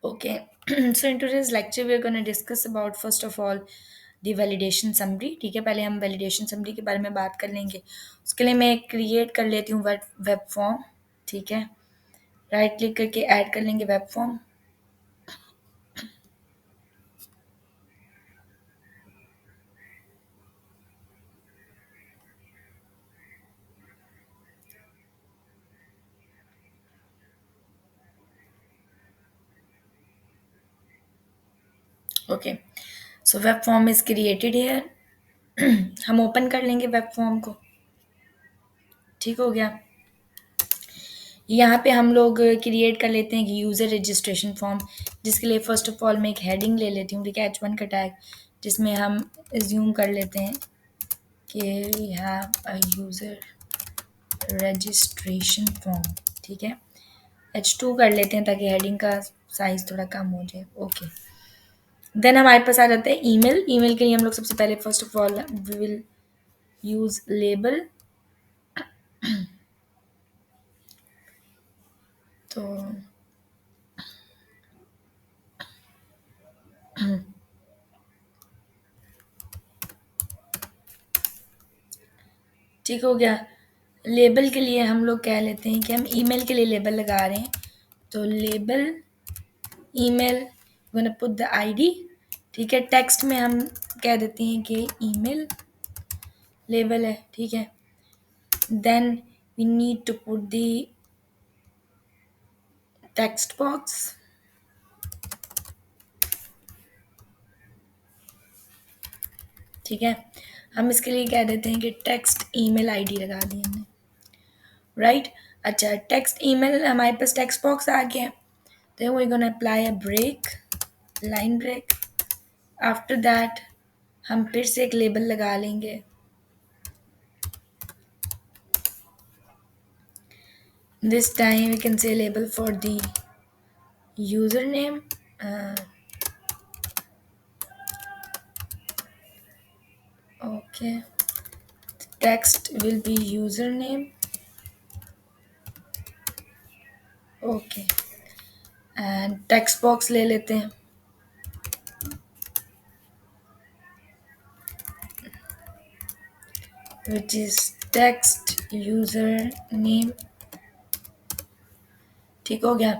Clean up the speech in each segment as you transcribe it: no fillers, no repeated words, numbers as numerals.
Okay, so in today's lecture we're going to discuss about first of all the validation summary. ठीक है, पहले हम validation summary के बारे में बात कर लेंगे. उसके लिए मैं क्रिएट कर लेती हूँ वेब फॉर्म. ठीक है, राइट क्लिक करके ऐड कर लेंगे web form. Okay, so web form is created here. हम ओपन कर लेंगे वेब फॉर्म को. ठीक हो गया. यहाँ पे हम लोग क्रिएट कर लेते हैं कि यूज़र रजिस्ट्रेशन फॉर्म, जिसके लिए फ़र्स्ट ऑफ ऑल मैं एक हेडिंग ले लेती हूँ. ठीक है, H1 का टैग, जिसमें हम एज्यूम कर लेते हैं कि we have a user registration form. ठीक है, H2 कर लेते हैं ताकि हेडिंग का साइज़ थोड़ा कम हो जाए. ओके, देन हमारे पास आ जाता है ईमेल. ईमेल के लिए हम लोग सबसे पहले first of all we will use label. तो ठीक हो गया. लेबल के लिए हम लोग कह लेते हैं कि हम ईमेल के लिए लेबल लगा रहे हैं. तो label email gonna put the ID. ठीक है, टेक्स्ट में हम कह देते हैं कि ईमेल लेबल है. ठीक है, then we need to put the text box. ठीक है, हम इसके लिए कह देते हैं कि टेक्स्ट ईमेल आईडी लगा दी हमने. राइट. अच्छा, टेक्स्ट ईमेल हमारे पास टेक्स्ट बॉक्स आ गया. Then we gonna apply a break, line break. After that हम फिर से एक लेबल लगा लेंगे. This time we can say label for the username. Uh, okay, text will be username. Okay, and text box ले लेते हैं. Which is text username. ठीक हो गया.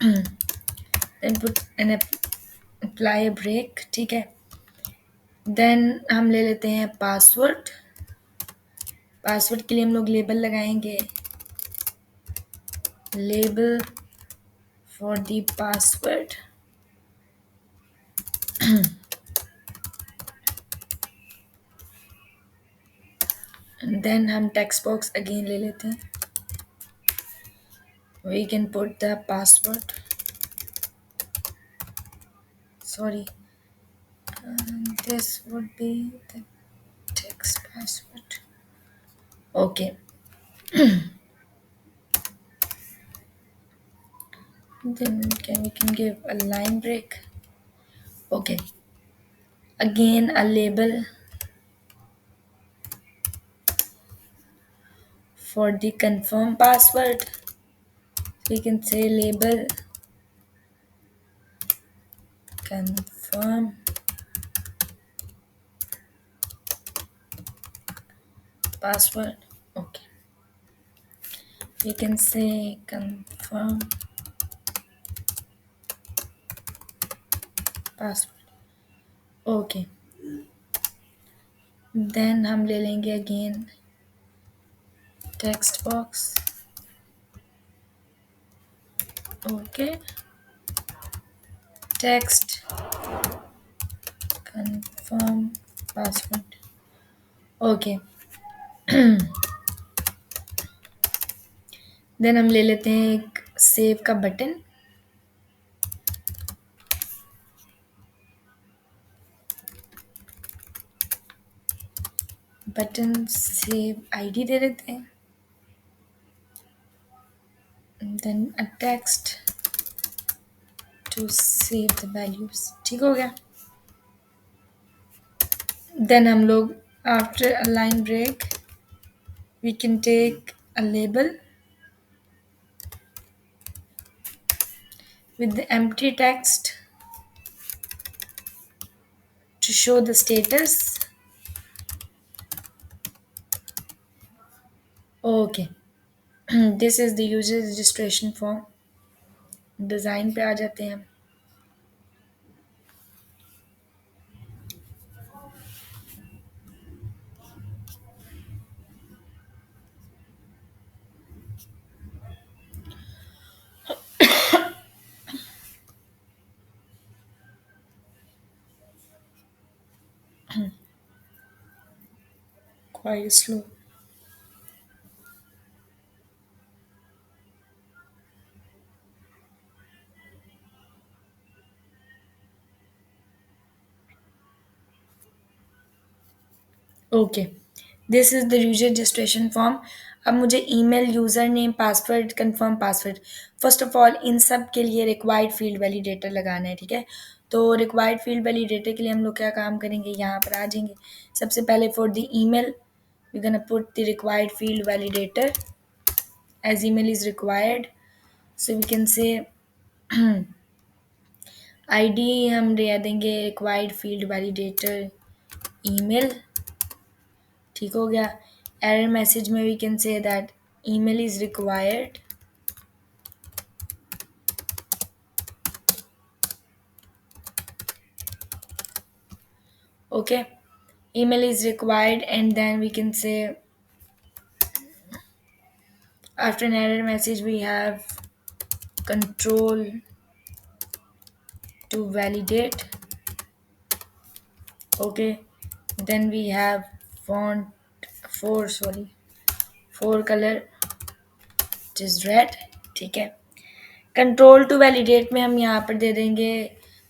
Then put an apply a break. ठीक है, देन हम ले लेते हैं पासवर्ड. पासवर्ड के लिए हम लोग लेबल लगाएंगे, label for the password. Then हम टेक्स्ट बॉक्स अगेन ले लेते हैं. We can put the password. Sorry, this would be the text password. Okay, then we can give a line break. Okay, again a label for the confirm password. We can say label confirm password. Okay, we can say confirm password. Okay, then हम ले लेंगे again text box. Okay, text confirm password. Okay, then हम ले लेते हैं एक save का button. Button save ID दे देते हैं. Then a text to save the values. ठीक हो गया. देन हम लोग after a line break we can take a label. with the empty text to show the status. Okay. This is the user registration form. Design पे आ जाते हैं हम. Quite slow. Okay, this is the user registration form. अब मुझे email, user name, password, confirm password, first of all in सब के लिए required field validator लगाना है. ठीक है, तो रिक्वायर्ड फील्ड वैलिडेटर के लिए हम लोग क्या काम करेंगे, यहाँ पर आ जाएंगे. सबसे पहले for the email we gonna put the required field validator as email is required. So we can say ID हम दे देंगे रिक्वायर्ड फील्ड वैलिडेटर ईमेल. ठीक हो गया. एरर मैसेज में we can say that email is required. Okay, email is required, and then we can say after an error message we have control to validate. Okay, then we have font four color which is red. ठीक है, control to validate में हम यहाँ पर दे देंगे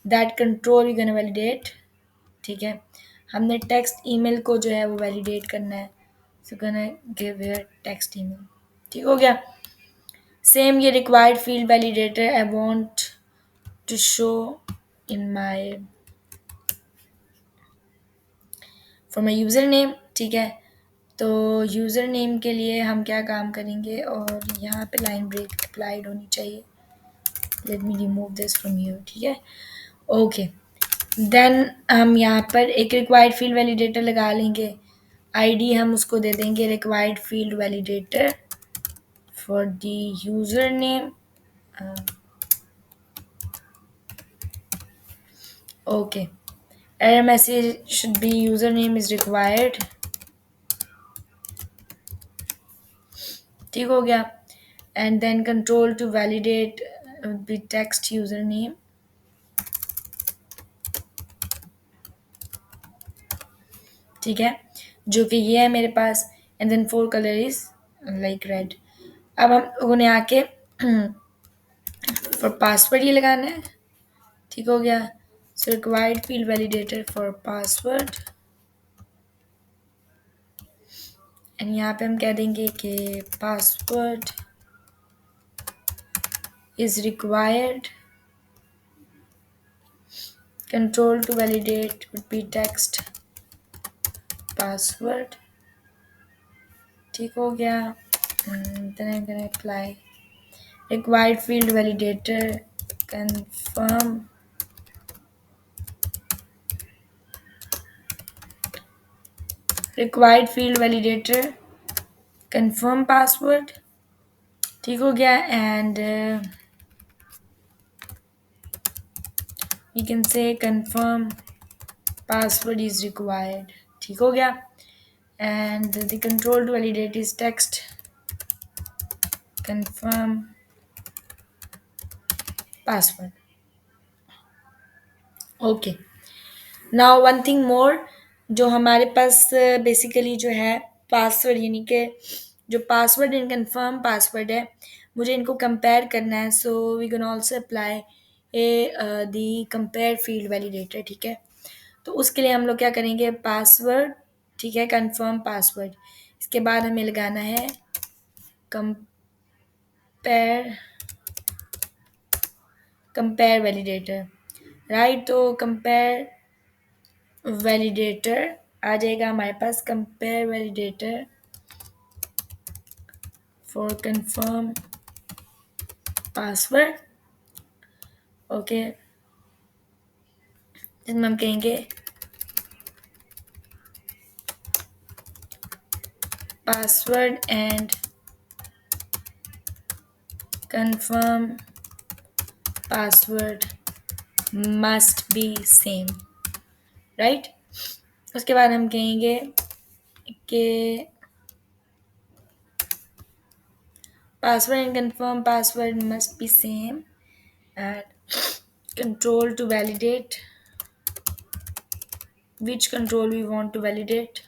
that control you gonna validate. ठीक है, हमने टेक्स्ट ईमेल को जो है वो वैलिडेट करना है. So gonna give here text email. ठीक हो गया. सेम ये required field validator I want to show in my for my user name. ठीक है, तो यूज़र नेम के लिए हम क्या काम करेंगे, और यहाँ पे लाइन ब्रेक अप्लाइड होनी चाहिए. Let me remove this from here. ठीक है, ओके. देन हम यहाँ पर एक रिक्वायर्ड फील्ड वैलिडेटर लगा लेंगे. आईडी हम उसको दे देंगे required field validator for the user name. Okay. Error message should be username is required. ठीक हो गया. And then control to validate would be text username. ठीक है, जो कि ये है मेरे पास. And then four color is like red. अब हम लोगों ने आके for password ये लगाना है. ठीक हो गया. So required field validator for password. And यहाँ पे हम कह देंगे कि password is required. Control to validate would be text password. ठीक हो गया. Then I can apply required field validator confirm required field validator confirm password. ठीक हो गया. And we can say confirm password is required. ठीक हो गया. And the control to validate is text confirm password. Okay, now one thing more. जो हमारे पास basically जो है पासवर्ड, यानी कि जो पासवर्ड एंड कंफर्म पासवर्ड है, मुझे इनको कंपेयर करना है. So we can also apply the compare field validator. ठीक है, तो उसके लिए हम लोग क्या करेंगे, पासवर्ड. ठीक है, कंफर्म पासवर्ड. इसके बाद हमें लगाना है कंपेयर वैलिडेटर. राइट, तो कंपेयर वैलिडेटर आ जाएगा हमारे पास. Compare validator for confirm password. Okay, जिसमें हम कहेंगे password and confirm password must be same, right. उसके बाद हम कहेंगे कि password and confirm password must be same, and control to validate, which control we want to validate,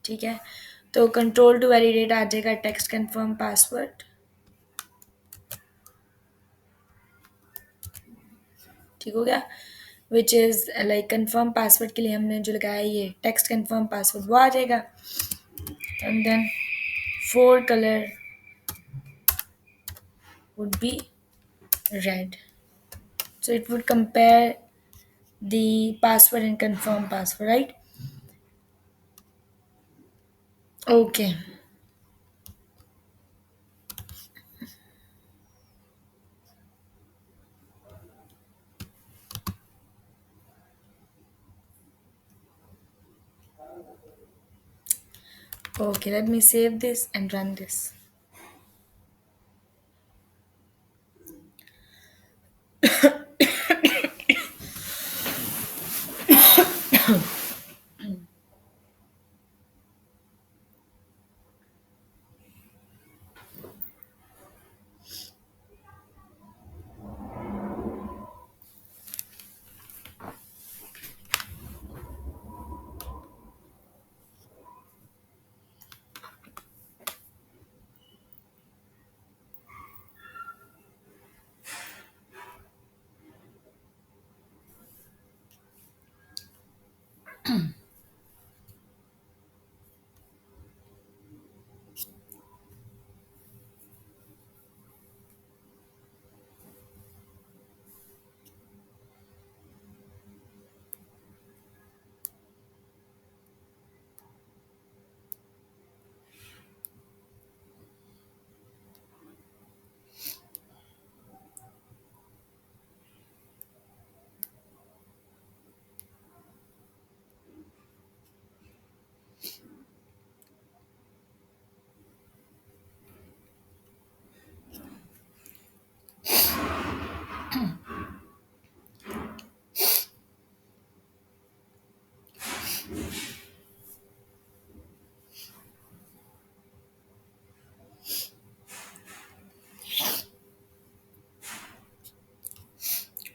ठीक है। तो कंट्रोल टू वैलिडेट आ जाएगा टेक्स्ट कंफर्म पासवर्ड, ठीक हो गया। Which is like confirm password के लिए हमने जो लगाया ये टेक्स्ट कंफर्म पासवर्ड वो आ जाएगा। And then fore colour would be red, so it would compare the password and confirm password, right? Okay. Okay, let me save this and run this.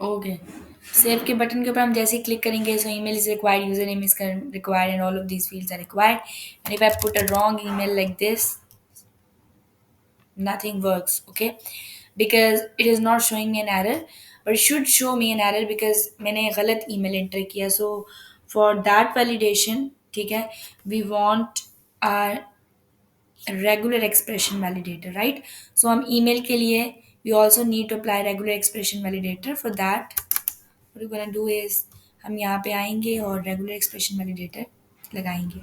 Okay, save के button के ऊपर हम जैसे ही click करेंगे, so email is required, user name is required and all of these fields are required, and if I put a wrong email like this, nothing works, okay, because it is not showing me an error, but it should show me an error because मैंने गलत email enter किया। So for that validation, ठीक है, we want our regular expression validator, right? So हम email के लिए we also need to apply regular expression validator. For that, what we're gonna do is हम यहाँ पे आएंगे और regular expression validator लगाएंगे।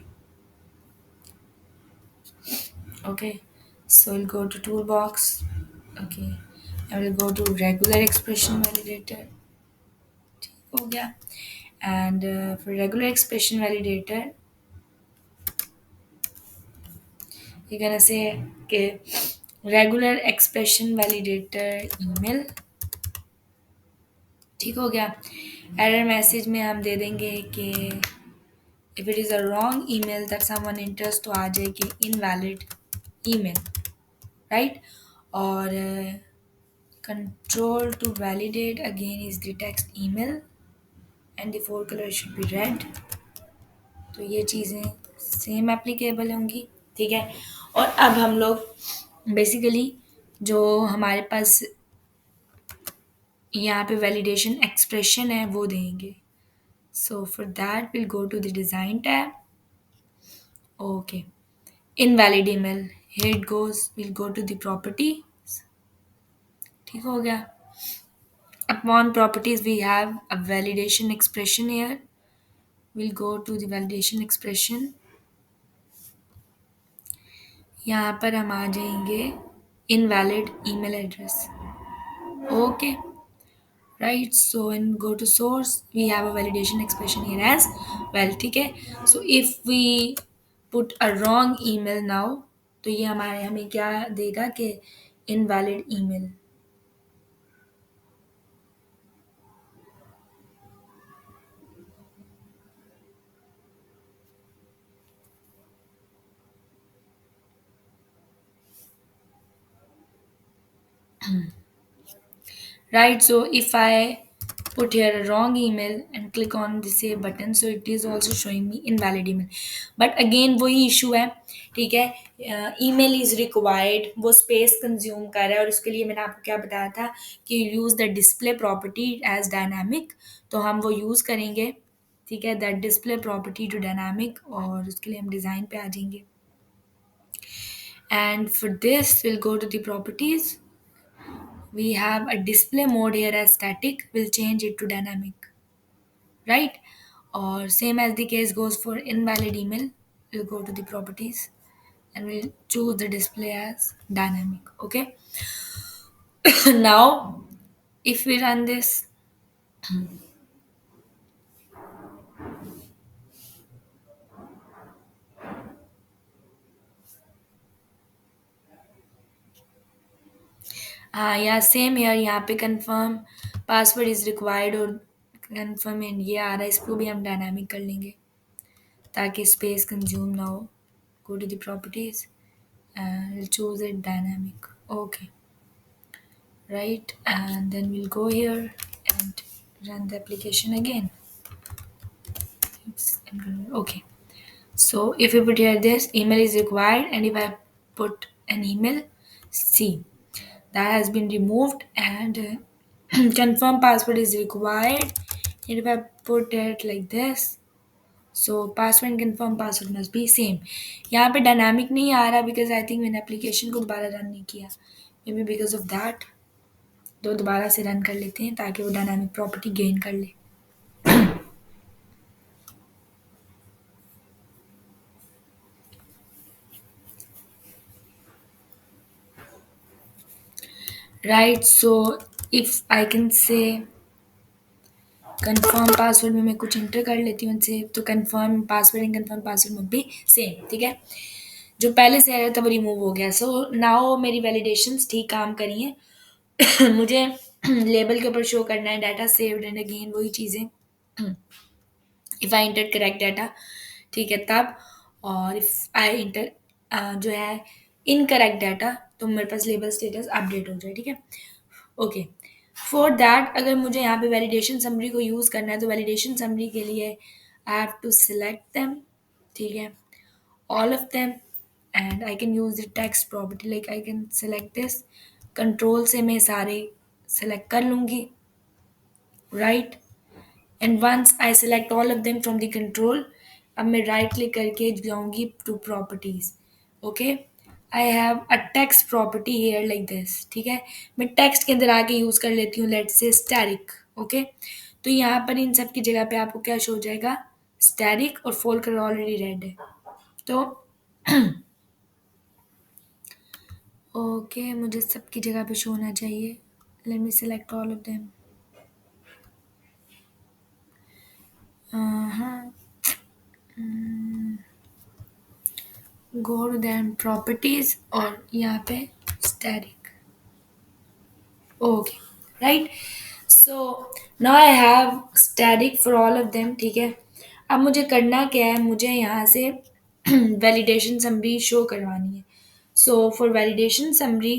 Okay, so we'll go to toolbox. Okay, and we'll go to regular expression validator, ठीक हो गया। And for regular expression validator, you're gonna say कि regular expression validator email, ठीक हो गया। एरर मैसेज में हम दे देंगे कि if it is a wrong email that someone enters, तो आ जाए कि इनवैलिड ईमेल, राइट। और control to validate again is the text email and the fore colour should be red. तो ये चीज़ें सेम एप्लीकेबल होंगी, ठीक है। और अब हम लोग बेसिकली जो हमारे पास यहाँ पे वैलिडेशन एक्सप्रेशन है वो देंगे। So for that, we'll go to the design tab. Okay. Invalid email. Here it goes. We'll go to the properties. ठीक हो गया। Upon properties, we have a validation expression here. We'll go to the validation expression. यहाँ पर हम आ जाएंगे invalid email address. Okay, right? So when go to source, we have a validation expression here as well, ठीक है? So if we put a wrong email now, तो ये हमारे हमें क्या देगा कि invalid email. Right, so if I put here a wrong email and click on the save button, so it is also showing me invalid email. But again वही issue है, ठीक है? ईमेल इज रिक्वायर्ड, वो space consume कर रहा है, और उसके लिए मैंने आपको क्या बताया था कि use the display property as dynamic, तो हम वो यूज़ करेंगे, ठीक है, that display property to dynamic, और उसके लिए हम डिज़ाइन पे आ जाएंगे, and for this will go to the properties. We have a display mode here as static, we'll change it to dynamic, right? Or same as the case goes for invalid email, we'll go to the properties and we'll choose the display as dynamic. Okay. Now if we run this, yeah, same here, यहाँ पे confirm password is required और confirm and ये आ रहा है, इसको भी हम dynamic कर लेंगे ताकि space consume ना हो. Go to the properties and we'll choose it dynamic. Okay, right, and then we'll go here and run the application again. Okay, so if you put here this email is required, and if I put an email, see, that has been removed, and confirm password is required, and if I put it like this, so password and confirm password must be same. यहाँ पे dynamic नहीं आ रहा because I think मैंने application को दोबारा run नहीं किया, may be because of that. तो दोबारा से रन कर लेते हैं ताकि वो डायनामिक प्रॉपर्टी गेन कर ले. Right, so if I can say confirm password में मैं कुछ इंटर कर लेती हूँ उनसे, तो confirm password and confirm password में भी सेम, ठीक है? जो पहले से आया था वो रिमूव हो गया. सो नाउ मेरी वैलिडेशंस ठीक काम करी हैं. मुझे लेबल के ऊपर शो करना है डाटा सेव्ड एंड अगेन वही चीज़ें. If I inter correct data, ठीक है, तब. और इफ़ आई इंटर जो है इनकरेक्ट डाटा, तो मेरे पास लेबल स्टेटस अपडेट हो जाए, ठीक है? ओके, फॉर दैट अगर मुझे यहाँ पे वैलिडेशन समरी को यूज़ करना है, तो वैलिडेशन समरी के लिए I have to select them, ठीक है, all of them, and I can use the text property, like I can select this, control से मैं सारे सेलेक्ट कर लूँगी, right? And once I select all of them from the control, अब मैं right click करके जाऊँगी to properties. Okay, I have a text property here like this, ठीक है? मैं टेक्स्ट के अंदर आके यूज़ कर लेती हूँ, लेट्स से स्टैटिक. ओके, तो यहाँ पर इन सब की जगह पे आपको क्या शो हो जाएगा? स्टैटिक, और फोल्ड कलर ऑलरेडी रेड है. तो ओके, मुझे सबकी जगह पे शो होना चाहिए. Let me select all of them. हाँ, गो टू देम प्रॉपर्टीज और यहाँ पे static. Okay, right, so now I have static for all of them, ठीक है? अब मुझे करना क्या है, मुझे यहाँ से वैलिडेशन समरी शो करवानी है. So for validation summary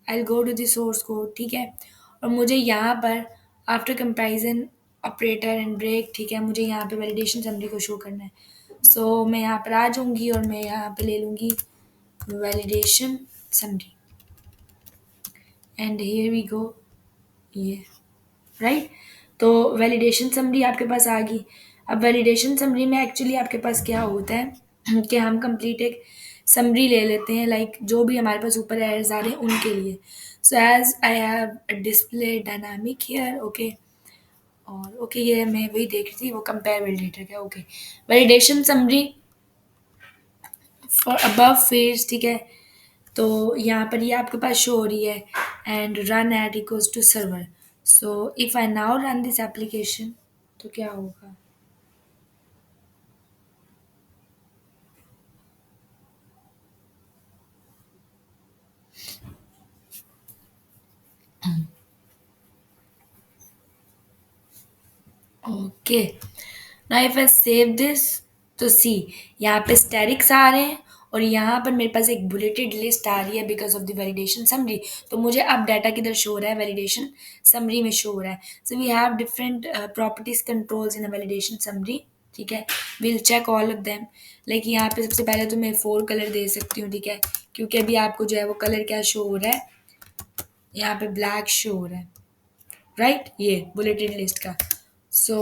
I go to the source code, ठीक है, और मुझे यहाँ पर after comparison operator and break, ठीक है, मुझे यहाँ पे वैलिडेशन समरी को शो करना है. सो मैं यहाँ पर आ जाऊँगी और मैं यहाँ पे ले लूँगी validation summary, and here we go, ये, राइट? तो वैलिडेशन समरी आपके पास आ गई. अब वैलिडेशन समरी में एक्चुअली आपके पास क्या होता है कि हम कंप्लीट एक समरी ले लेते हैं, लाइक जो भी हमारे पास ऊपर एरर्स आ रहे हैं उनके लिए. So as I have a display dynamic here, okay, और ओके, ये मैं वही देख रही थी, वो कंपेयर वैलिडेटर का. Okay, validation summary for above fields, ठीक है, तो यहाँ पर ये आपके पास शो हो रही है and run at equals to server. So if I now run this application, तो क्या होगा? Okay, now if I save this, तो सी यहाँ पे स्टैटिक्स आ रहे हैं और यहाँ पर मेरे पास एक बुलेटेड लिस्ट आ रही है because of the validation summary. तो मुझे अब डाटा किधर शो हो रहा है? वैलिडेशन समरी में शो हो रहा है। So we have different properties controls in a validation summary. ठीक है, will check all of them. Like यहाँ पे सबसे पहले तो मैं 4 कलर दे सकती हूँ। ठीक है, क्योंकि अभी आपको जो है वो कलर क्या शो हो रहा है, यहाँ पे ब्लैक शो हो रहा है, राइट ये बुलेटेड लिस्ट का। सो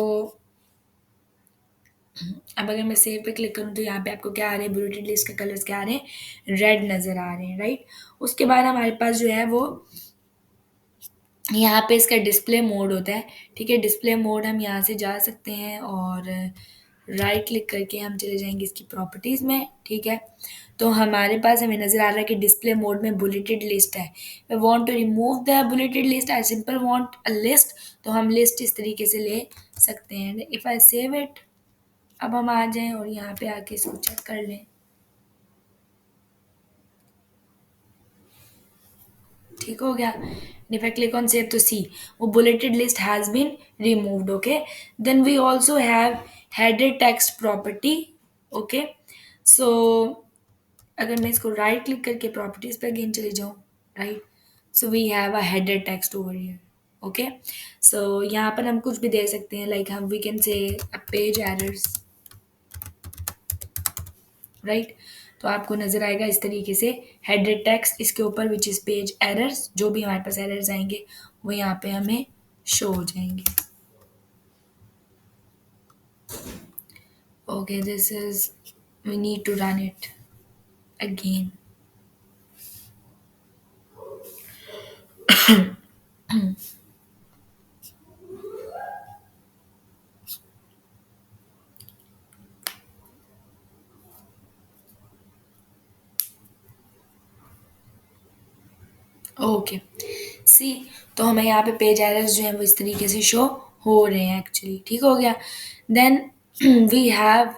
अब अगर मैं सेव पे क्लिक करूँ तो यहाँ पे आपको क्या आ रहे हैं? बुलेटेड लिस्ट के कलर्स क्या आ रहे हैं? रेड नज़र आ रहे हैं, राइट। उसके बाद हमारे पास जो है वो यहाँ पे इसका डिस्प्ले मोड होता है। ठीक है, डिस्प्ले मोड हम यहाँ से जा सकते हैं और राइट क्लिक करके हम चले जाएंगे इसकी प्रॉपर्टीज़ में। ठीक है, तो हमारे पास हमें नज़र आ रहा है कि डिस्प्ले मोड में बुलेटेड लिस्ट है। I want to remove the bulleted list, I simple want a list, तो हम लिस्ट इस तरीके से ले सकते हैं। इफ़ आई सेव इट, अब हम आ जाएं और यहाँ पे आके इसको चेक कर लें। ठीक हो गया। If I click on save, तो सी वो bulleted list has been removed. Okay, then we also have header text property. Okay, so अगर मैं इसको राइट क्लिक करके प्रॉपर्टीज पे अगेन चली जाऊँ, right, so we have a header text over here. Okay, so यहाँ पर हम कुछ भी दे सकते हैं, लाइक हम वी कैन से अ पेज एरर्स, राइट। तो आपको नज़र आएगा इस तरीके से हेडर टेक्स्ट इसके ऊपर विच इज़ पेज एरर्स। जो भी हमारे पास एरर्स आएंगे वो यहाँ पे हमें शो हो जाएंगे। Okay, this is, we need to run it again. Okay, see, तो हमें यहाँ पे पेज एरर्स जो हैं वो इस तरीके से शो हो रहे हैं एक्चुअली। ठीक हो गया। Then we have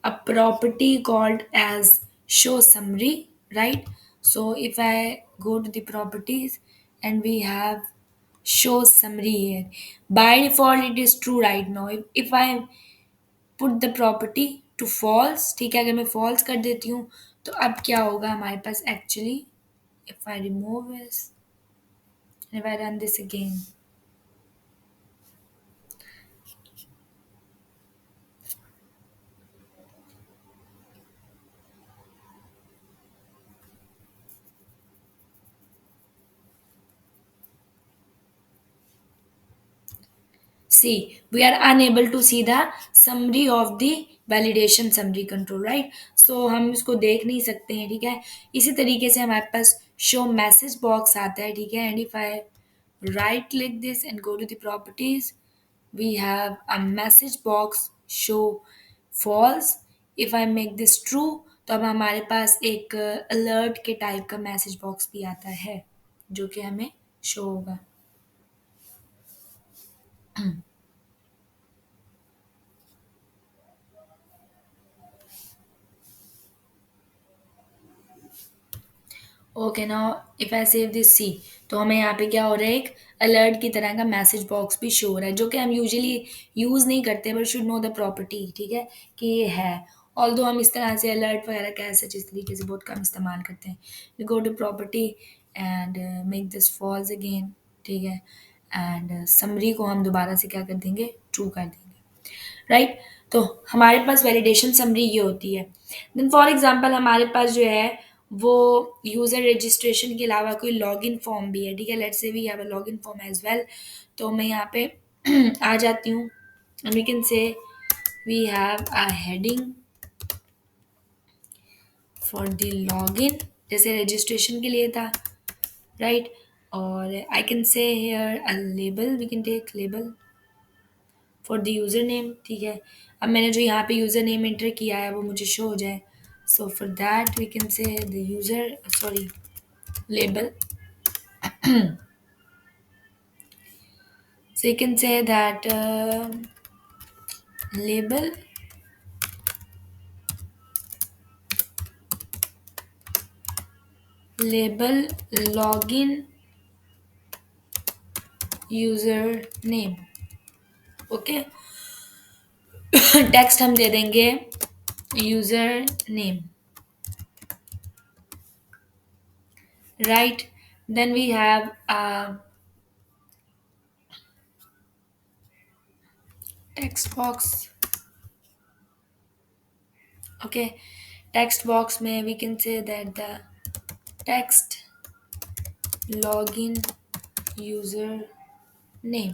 a property called as show summary, right. So if I go to the properties and we have show summary here. By default it is true right now. If I put the property to false, ठीक है, अगर मैं false कर देती हूँ तो अब क्या होगा हमारे पास actually? If I remove this and if I run this again, see, we are unable to see the summary of the validation summary control, right? So हम इसको देख नहीं सकते हैं। ठीक है, इसी तरीके से हमारे पास show message box आता है। ठीक है, and if I right click this and go to the properties, we have a message box show false. if I make this true, तो अब हमारे पास एक अलर्ट के टाइप का मैसेज बॉक्स भी आता है जो कि हमें शो होगा। Okay, now if I save this see, तो हमें यहाँ पे क्या हो रहा है? एक अलर्ट की तरह का मैसेज बॉक्स भी शो हो रहा है जो कि हम यूजुअली यूज़ नहीं करते, but should know the property. ठीक है, कि ये है। ऑल्दो हम इस तरह से अलर्ट वगैरह का सच इस तरीके से बहुत कम इस्तेमाल करते हैं। We go to property and make this false again. ठीक है, एंड समरी को हम दोबारा से क्या कर देंगे? ट्रू कर देंगे, राइट। तो हमारे पास वैलिडेशन समरी ये होती है। देन फॉर एग्जांपल हमारे पास जो है वो यूज़र रजिस्ट्रेशन के अलावा कोई लॉगिन फॉर्म भी है। ठीक है, let's say we have a login form as well. तो मैं यहाँ पे आ जाती हूँ and we can say we have a heading for the login, जैसे रजिस्ट्रेशन के लिए था, राइट। और I can say here a label, we can take label for the user name. ठीक है, अब मैंने जो यहाँ पे यूज़र नेम एंटर किया है वो मुझे शो हो जाए। So for that we can say the user, sorry, label. So you can say that label label login user name. Okay, text हम दे देंगे user name, right. Then we have text box. Okay, text box में we can say that the text login user name.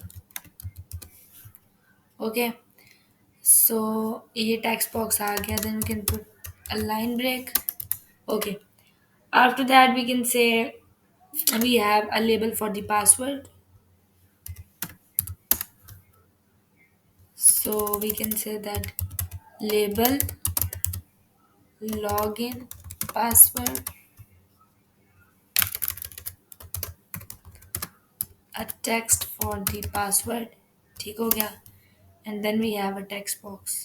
Okay, so ये text box आ गया. Then we can put a line break. Okay, after that we can say we have a label for the password. So we can say that label login password, a text for the password. ठीक हो गया. And then we have a text box.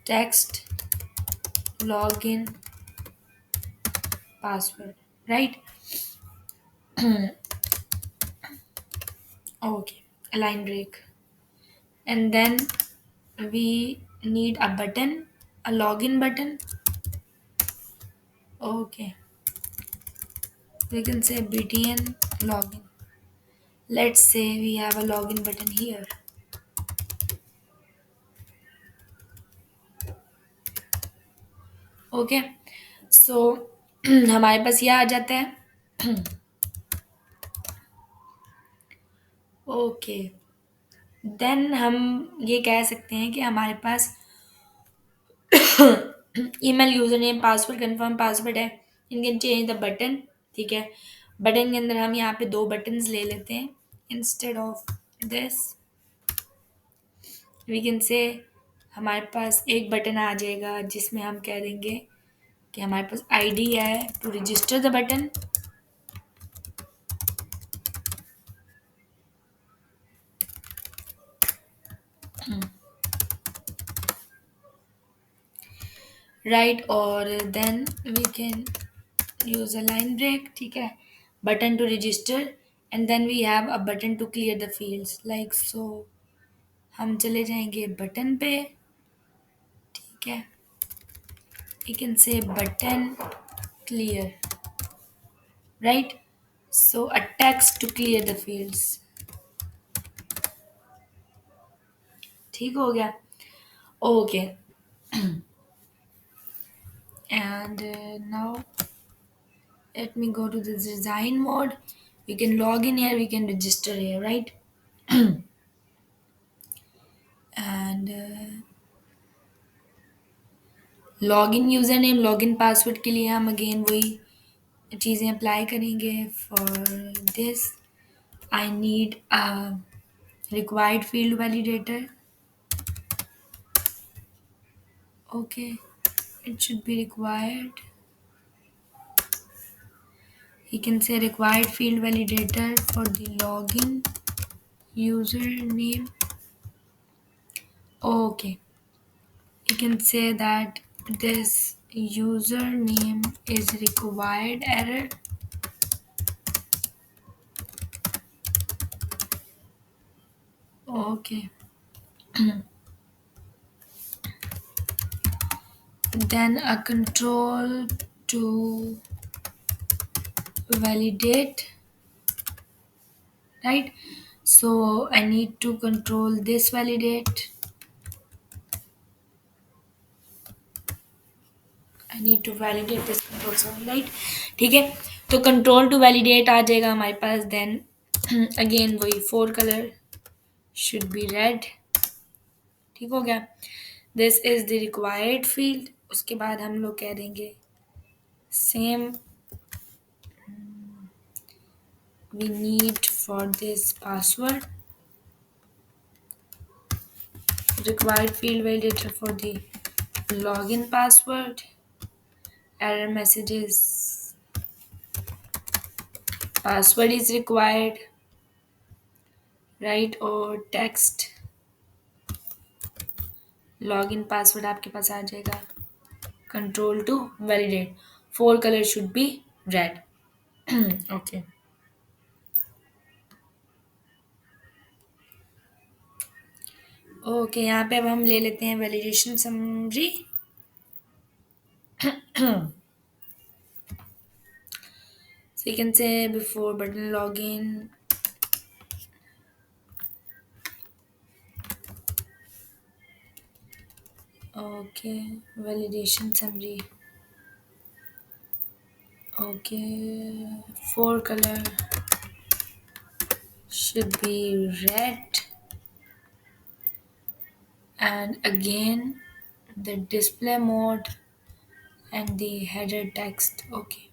Text login password, right? Okay, a line break. And then we need a button, a login button. Okay, we can say btn login. Let's say we have a login button here. Okay, so हमारे पास ये आ जाता है. Okay, then हम ये कह सकते हैं कि हमारे पास email user name password confirm password है. इनकेन चेंज द बटन. ठीक है, बटन के अंदर हम यहाँ पे दो बटन्स ले लेते हैं. Instead of this we can say हमारे पास एक बटन आ जाएगा जिसमें हम कह देंगे कि हमारे पास आईडी है to register the button. Right, और then we can use a line break. ठीक है, button to register and then we have a button to clear the fields like so. हम चले जाएंगे बटन पे. ठीक है, you can say button clear, right? So a text to clear the fields. ठीक हो गया. Okay, and now let me go to the design mode. We can log in here, we can register here, right? And login username, login password के लिए हम again वही चीज़ें apply करेंगे. For this I need a required field validator. Okay, it should be required. You can say required field validator for the login username. Okay, you can say that this username is required error. Okay, then a control to validate, right? So I need to control this validate. I need to validate this control zone, right? ठीक है, तो control to validate आ जाएगा हमारे पास. Then again वही fore colour should be red. ठीक हो गया. This is the required field. उसके बाद हम लोग कह देंगे same we need for this password required field validator for the login password error messages, password is required, right? और text login password आपके पास आ जाएगा. Control to validate. Four colors should be red. Okay. Okay, यहाँ पे अब हम ले लेते हैं validation summary. So you can say before button login. Okay, validation summary. Okay, four color should be red, and again the display mode and the header text. Okay.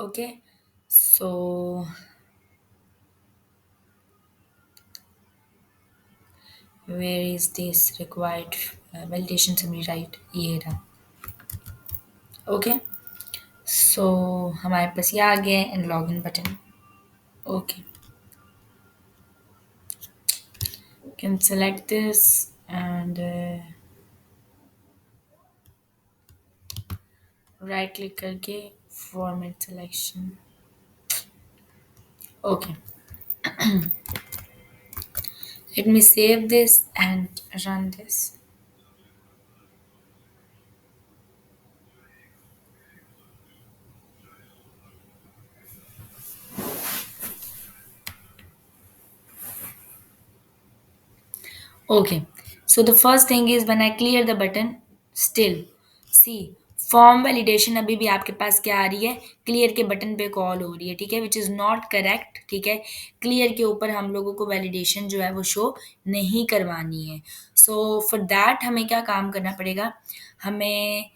Okay, so where is this required validation summary, right? ये रहा. Okay, so हमारे पास ये आ गया and login button. Okay, you can select this and right click करके format selection. Okay, let me save this and run this. Okay, so the first thing is when I clear the button, still see form validation अभी भी आपके पास क्या आ रही है, clear के button पे call हो रही है, ठीक है, विच इज़ नॉट करेक्ट. ठीक है, क्लियर के ऊपर हम लोगों को वैलिडेशन जो है वो शो नहीं करवानी है. सो फॉर दैट हमें क्या काम करना पड़ेगा, हमें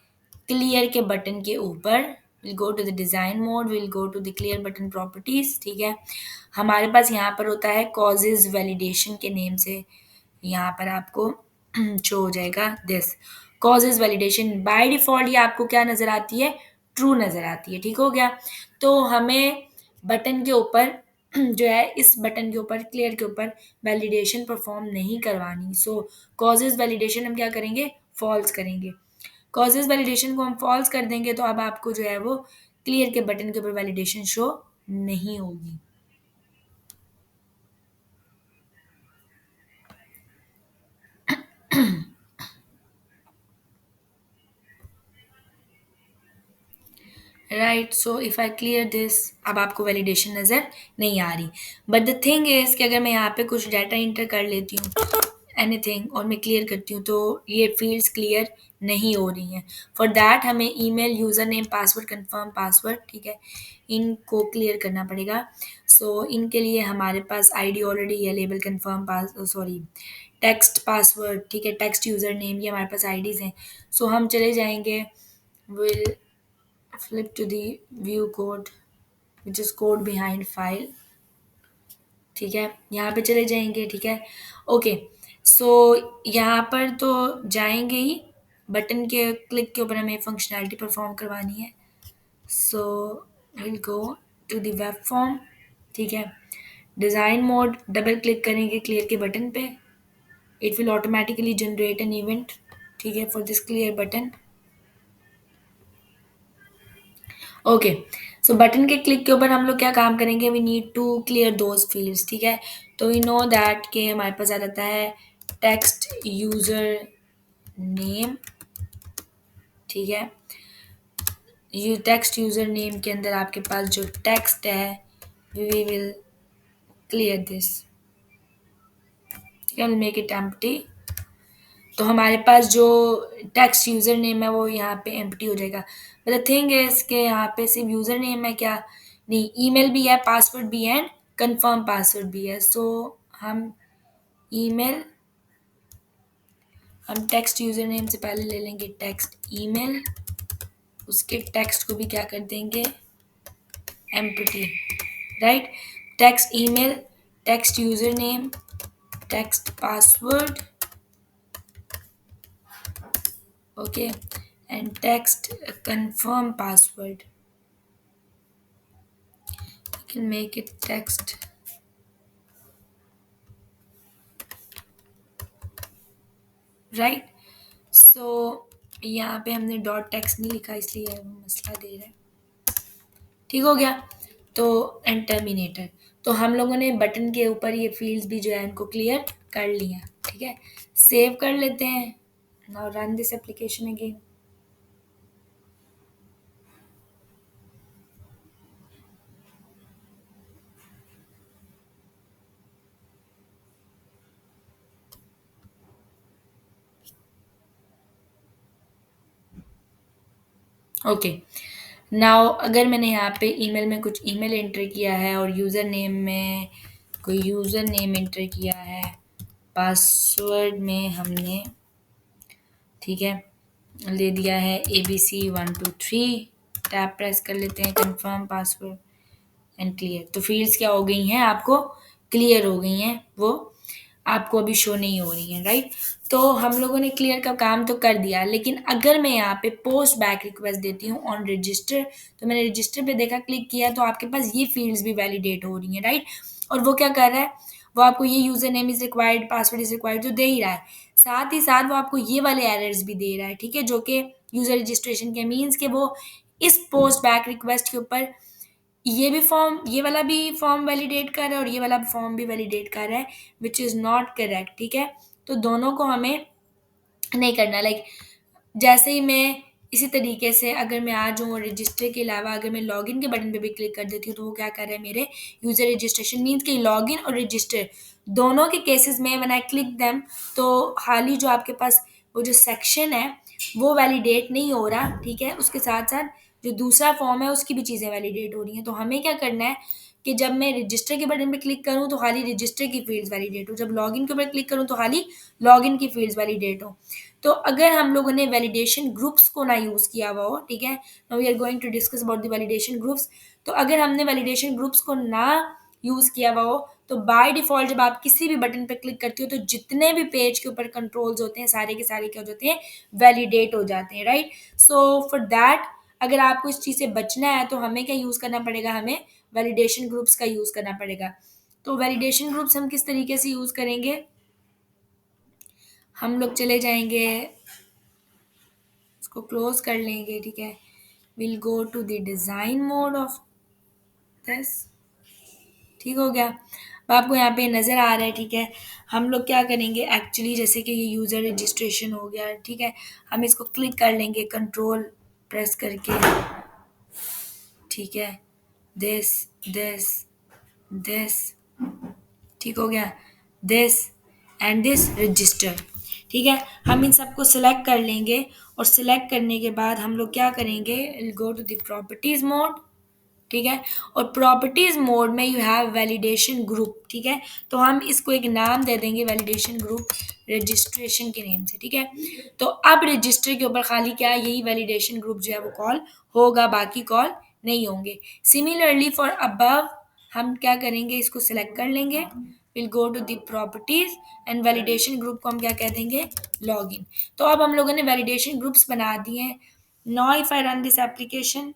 क्लियर के बटन के ऊपर will go to the design mode, will go to the clear button properties. ठीक है, हमारे पास यहाँ पर होता है कॉजेज वैलिडेशन के नेम से, यहाँ पर आपको शो हो जाएगा this causes validation. By default ये आपको क्या नज़र आती है, ट्रू नज़र आती है. ठीक हो गया, तो हमें बटन के ऊपर जो है, इस बटन के ऊपर क्लियर के ऊपर वैलिडेशन परफॉर्म नहीं करवानी. सो कॉजेज वैलिडेशन हम क्या करेंगे, फॉल्स करेंगे. कॉजेज वैलिडेशन को हम फॉल्स कर देंगे तो अब आपको जो है वो क्लियर के बटन के ऊपर वैलिडेशन शो नहीं होगी. Right, so if I clear this, अब आपको वैलिडेशन नज़र नहीं आ रही. बट द थिंग इज़ कि अगर मैं यहाँ पे कुछ डाटा इंटर कर लेती हूँ एनीथिंग और मैं क्लियर करती हूँ तो ये फील्ड्स क्लियर नहीं हो रही हैं. फॉर दैट हमें email, user name, password, confirm password, ठीक है, इनको क्लियर करना पड़ेगा. सो इनके लिए हमारे पास आईडी ऑलरेडी है, लेबल, कंफर्म पास, सॉरी, टेक्स्ट पासवर्ड, ठीक है, टेक्स्ट यूज़र नेम, ये हमारे पास आईडीज़ हैं. सो हम चले जाएंगे, will flip to the view code which is code behind file. ठीक है, यहाँ पे चले जाएंगे. ठीक है, ओके, सो यहाँ पर तो जाएंगे ही, बटन के क्लिक के ऊपर हमें फंक्शनैलिटी परफॉर्म करवानी है. So will go to the web form. ठीक है, डिज़ाइन मोड, डबल क्लिक करेंगे क्लियर के बटन पे, it will automatically generate an event. ठीक है, for this clear button. Okay, so button के क्लिक के ऊपर हम लोग क्या काम करेंगे, we need to clear those fields. ठीक है, तो वी नो दैट कि हमारे पास आ जाता है टेक्स्ट यूज़र नेम. ठीक है, ये टेक्स्ट यूज़र नेम के अंदर आपके पास जो टेक्स्ट है, वी विल क्लियर दिस. ठीक है, विल मेक इट एम्प्टी. तो हमारे पास जो टेक्स्ट यूज़र नेम है वो यहाँ पे एम्प्टी हो जाएगा. बट द थिंग इज़ कि यहाँ पे सिर्फ यूज़र नेम है क्या, नहीं, ईमेल भी है, पासवर्ड भी है, एंड कंफर्म पासवर्ड भी है. सो हम ईमेल, हम टेक्स्ट यूज़र नेम से पहले ले लेंगे टेक्स्ट ईमेल, उसके टेक्स्ट को भी क्या कर देंगे, empty. Right, text email, text user name, text password, okay, and text confirm password. You can make it text, right? सो यहाँ पे हमने डॉट टेक्स्ट नहीं लिखा इसलिए वो मसला दे रहा है। ठीक हो गया। तो एंड टर्मिनेटर, तो हम लोगों ने बटन के ऊपर ये फील्ड्स भी जो है इनको क्लियर कर लिया। ठीक है, सेव कर लेते हैं। Now run this application again. Okay, now अगर मैंने यहाँ पे ईमेल में कुछ ईमेल एंटर किया है और यूज़र नेम में कोई यूज़र नेम एंटर किया है, पासवर्ड में हमने, ठीक है, ले दिया है ABC123, टैप प्रेस कर लेते हैं, कंफर्म पासवर्ड एंड क्लियर। तो फील्ड्स क्या हो गई हैं, आपको क्लियर हो गई हैं, वो आपको अभी शो नहीं हो रही हैं, राइट। तो हम लोगों ने क्लियर का काम तो कर दिया, लेकिन अगर मैं यहाँ पे पोस्ट बैक रिक्वेस्ट देती हूँ ऑन रजिस्टर, तो मैंने रजिस्टर पे देखा, क्लिक किया, तो आपके पास ये फील्ड्स भी वैलिडेट हो रही हैं, राइट। और वो क्या कर रहा है, वो आपको ये user name is required, password is required तो दे ही रहा है, साथ ही साथ वो आपको ये वाले एरर्स भी दे रहा है, ठीक है, जो कि यूजर रजिस्ट्रेशन के मीन्स के वो इस पोस्ट बैक रिक्वेस्ट के ऊपर ये भी फॉर्म, ये वाला भी फॉर्म वैलिडेट कर रहा है और ये वाला फॉर्म भी वैलिडेट कर रहा है, विच इज़ नॉट करेक्ट। ठीक है, तो दोनों को हमें नहीं करना। लाइक जैसे ही मैं इसी तरीके से अगर मैं आ जाऊँ और रजिस्टर के अलावा अगर मैं लॉगिन के बटन पे भी क्लिक कर देती हूँ, तो वो क्या कर रहा है, मेरे यूज़र रजिस्ट्रेशन मीन्स कि लॉगिन और रजिस्टर दोनों के केसेस में व्हेन आई क्लिक देम, तो हाल ही जो आपके पास वो जो सेक्शन है वो वैलिडेट नहीं हो रहा। ठीक है, उसके साथ साथ जो दूसरा फॉर्म है उसकी भी चीज़ें वैलिडेट हो रही हैं। तो हमें क्या करना है कि जब मैं रजिस्टर के बटन पे क्लिक करूँ तो खाली रजिस्टर की फील्ड्स वैलिडेट हो, जब लॉगिन के ऊपर क्लिक करूँ तो खाली लॉगिन की फील्ड्स वैलिडेट हो। तो अगर हम लोगों ने वैलिडेशन ग्रुप्स को ना यूज़ किया हुआ हो, ठीक है, now we are going to discuss about the validation groups. तो अगर हमने वैलिडेशन ग्रुप्स को ना यूज़ किया हुआ हो, तो बाय डिफ़ॉल्ट जब आप किसी भी बटन पे क्लिक करते हो तो जितने भी पेज के ऊपर कंट्रोल्स होते हैं सारे के सारे क्या हो जाते हैं, वैलिडेट हो जाते हैं, राइट। सो फॉर दैट अगर आपको इस चीज़ से बचना है तो हमें क्या यूज़ करना पड़ेगा, हमें वैलिडेशन ग्रुप्स का यूज़ करना पड़ेगा। तो वैलिडेशन ग्रुप्स हम किस तरीके से यूज़ करेंगे, हम लोग चले जाएंगे, इसको क्लोज कर लेंगे, ठीक है, will go to the design mode of this. ठीक हो गया, अब आपको यहाँ पे नज़र आ रहा है, ठीक है। हम लोग क्या करेंगे एक्चुअली, जैसे कि ये यूज़र रजिस्ट्रेशन हो गया, ठीक है, हम इसको क्लिक कर लेंगे कंट्रोल प्रेस करके, ठीक है, दिस दिस दिस, ठीक हो गया, दिस एंड दिस रजिस्टर। ठीक है, हम इन सबको सिलेक्ट कर लेंगे और सिलेक्ट करने के बाद हम लोग क्या करेंगे, go to the properties mode, ठीक है, और प्रॉपर्टीज मोड में यू हैव वैलिडेशन ग्रुप। ठीक है, तो हम इसको एक नाम दे देंगे वैलिडेशन ग्रुप रजिस्ट्रेशन के नेम से। ठीक है, तो अब रजिस्टर के ऊपर खाली क्या है, यही वैलिडेशन ग्रुप जो है वो कॉल होगा, बाकी कॉल नहीं होंगे। सिमिलरली फॉर अबव हम क्या करेंगे, इसको सिलेक्ट कर लेंगे, will go to the properties and validation group को हम क्या कह देंगे, लॉगिन। तो अब हम लोगों ने वैलिडेशन ग्रुप्स बना दिए हैं। Now if I run this application,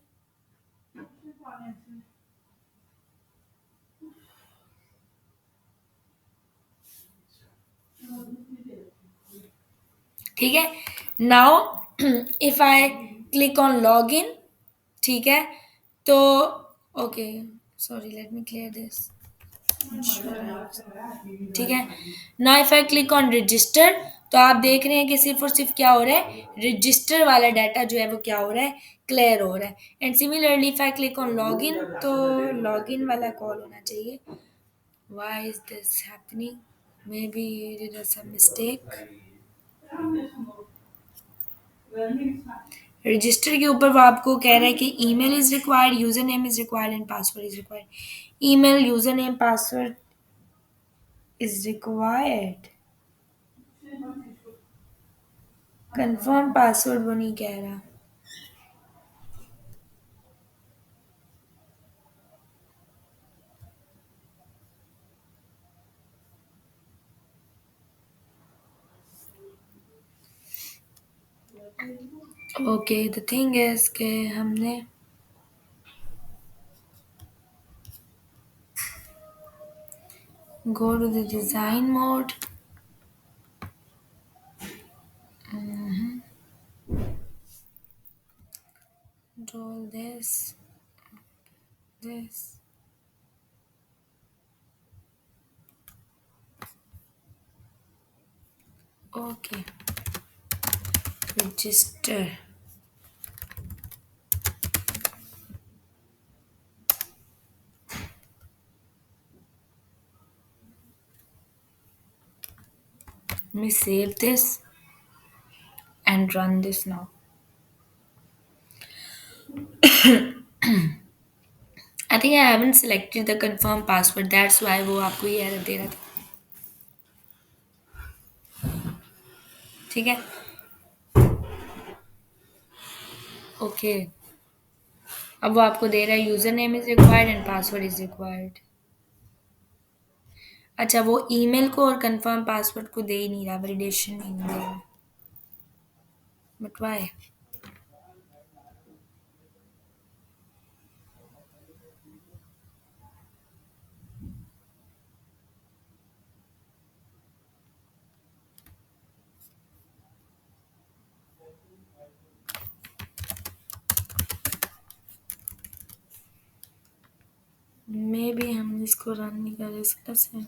ठीक है, now if I click on log इन, ठीक है, तो okay, sorry let me clear this, ठीक है, now if I click on register, तो आप देख रहे हैं कि सिर्फ और सिर्फ क्या हो रहा है, रजिस्टर वाला डाटा जो है वो क्या हो रहा है, क्लियर हो रहा है। And similarly if I click on log in, तो लॉग इन वाला कॉल होना चाहिए। Why is this happening, maybe there is some mistake. Register के ऊपर वो आपको कह रहा है कि email is required, user name is required and password is required. Email, user name, password is required, confirm password वो नहीं कह रहा। ओके, द थिंग इज कि हमने go to the design mode. Control this. Okay, register. Let me save this and run this now. I think I haven't selected the confirm password. That's why वो आपको ये error दे रहा था. ठीक है. Okay, अब वो आपको दे रहा है user name is required and password is required. अच्छा, वो ईमेल को और कंफर्म पासवर्ड को दे ही नहीं रहा, वैलिडेशन नहीं दे रहा. But why? मे बी हम इसको रन नहीं कर रहे सकते से.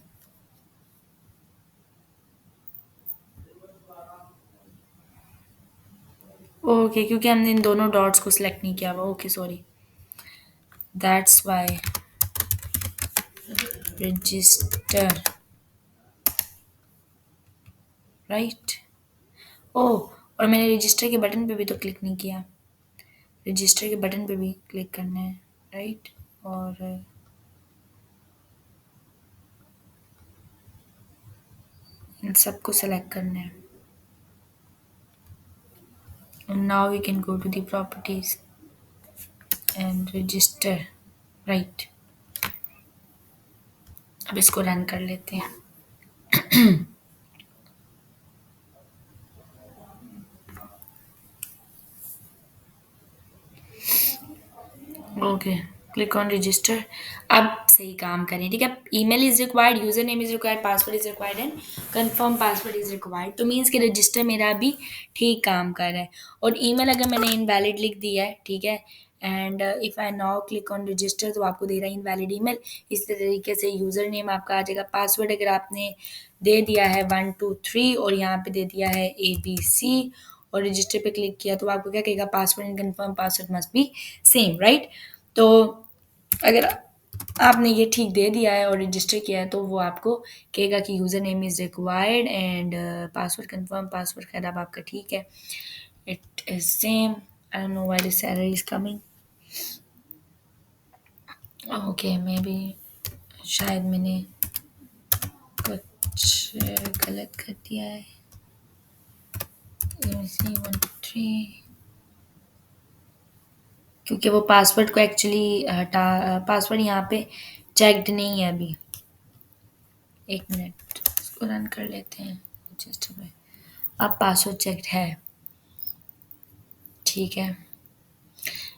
ओके, क्योंकि हमने इन दोनों डॉट्स को सिलेक्ट नहीं किया हुआ. Okay, sorry. That's why. Register. Right. Oh, और मैंने रजिस्टर के बटन पे भी तो क्लिक नहीं किया. रजिस्टर के बटन पे भी क्लिक करना है. राइट. और इन सबको सेलेक्ट करना है. And now we can go to the properties and register. Right. अब इसको रन कर लेते हैं. Okay, click on register. अब सही काम करें. ठीक है. Email is required, user name is required, password is required and confirm password is required. तो मीन्स कि रजिस्टर मेरा अभी ठीक काम कर रहा है. और ईमेल अगर मैंने इनवैलिड लिख दिया है, ठीक है, and if I now click on register तो आपको दे रहा है इनवैलिड ईमेल. इसी तरीके से यूज़र नेम आपका आ जाएगा. पासवर्ड अगर आपने दे दिया है 123 और यहाँ पे दे दिया है ABC और रजिस्टर पे क्लिक किया तो आपको क्या कहेगा, password and confirm password must be same. Right. तो अगर आपने ये ठीक दे दिया है और रजिस्टर किया है तो वो आपको कहेगा कि user name is required and password confirm password खैर अब आपका ठीक है. It is same. I don't know why this error is coming. Okay, may be शायद मैंने कुछ गलत कर दिया है. 123 क्योंकि वो पासवर्ड को एक्चुअली पासवर्ड यहाँ पे चेक्ड नहीं है अभी. एक मिनट, इसको रन कर लेते हैं रजिस्टर में. अब पासवर्ड चेक्ड है. ठीक है.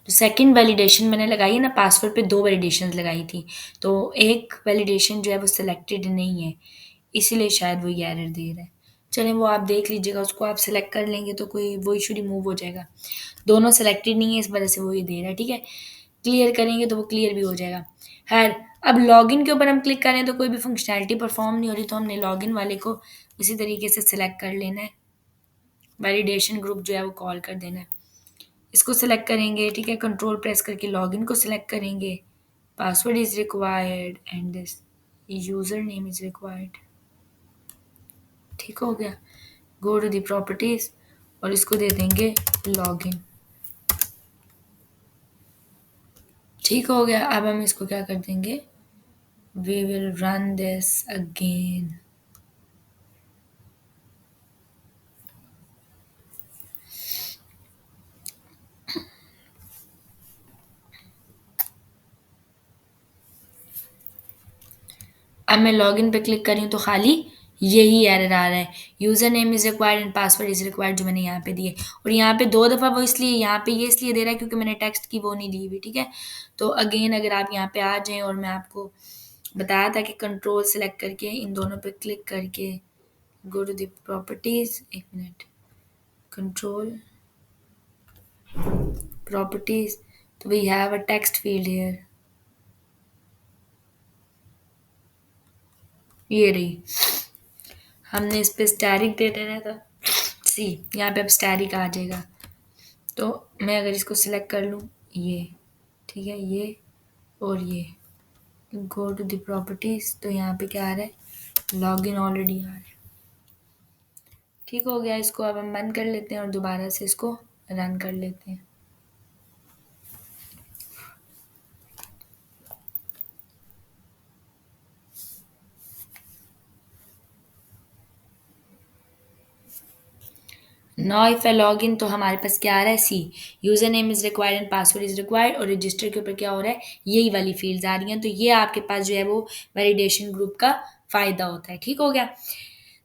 तो सेकंड वैलिडेशन मैंने लगाई है ना, पासवर्ड पे 2 वैलिडेशंस लगाई थी. तो एक वैलिडेशन जो है वो सिलेक्टेड नहीं है, इसीलिए शायद वो ये एरर दे रहा है. चलें, वो आप देख लीजिएगा, उसको आप सेलेक्ट कर लेंगे तो कोई वो इशू रिमूव हो जाएगा. दोनों सेलेक्टेड नहीं है, इस वजह से वो ये दे रहा है. ठीक है. क्लियर करेंगे तो वो क्लियर भी हो जाएगा. खैर, अब लॉगिन के ऊपर हम क्लिक करें तो कोई भी फंक्शनैलिटी परफॉर्म नहीं हो रही, तो हमने लॉगिन वाले को उसी तरीके से सिलेक्ट कर लेना है. वैलिडेशन ग्रुप जो है वो कॉल कर देना है. इसको सिलेक्ट करेंगे. ठीक है. कंट्रोल प्रेस करके लॉगिन को सिलेक्ट करेंगे. Password is required and this user name is required. ठीक हो गया. गो टू दी प्रॉपर्टीज़ और इसको दे देंगे लॉगिन. ठीक हो गया. अब हम इसको क्या कर देंगे, we will run this again. अब मैं लॉगिन पे क्लिक करी हूँ तो खाली यही एरर आ रहा है, user name is required and password is required, जो मैंने यहाँ पे दिए। और यहाँ पे 2 दफ़ा वो इसलिए यहाँ पे ये इसलिए दे रहा है क्योंकि मैंने टेक्स्ट की वो नहीं ली हुई, ठीक है? तो अगेन अगर आप यहाँ पे आ जाएँ, और मैं आपको बताया था कि कंट्रोल सेलेक्ट करके इन दोनों पे क्लिक करके go to the properties, 1 minute, control properties, तो we have a text field here, ये रही। हमने इस पे स्टैटिक दे देना था, सी यहाँ पे अब स्टैटिक आ जाएगा। तो मैं अगर इसको सिलेक्ट कर लूँ, ये ठीक है, ये और ये, गो टू द प्रॉपर्टीज, तो यहाँ पे क्या आ रहा है, लॉगिन ऑलरेडी आ रहा है। ठीक हो गया, इसको अब हम बंद कर लेते हैं और दोबारा से इसको रन कर लेते हैं। Now if I log in, तो हमारे पास क्या आ रहा है, see user name is required and password is required, और रजिस्टर के ऊपर क्या हो रहा है, यही वाली फील्ड्स आ रही हैं। तो ये आपके पास जो है वो वैलिडेशन ग्रुप का फायदा होता है। ठीक हो गया।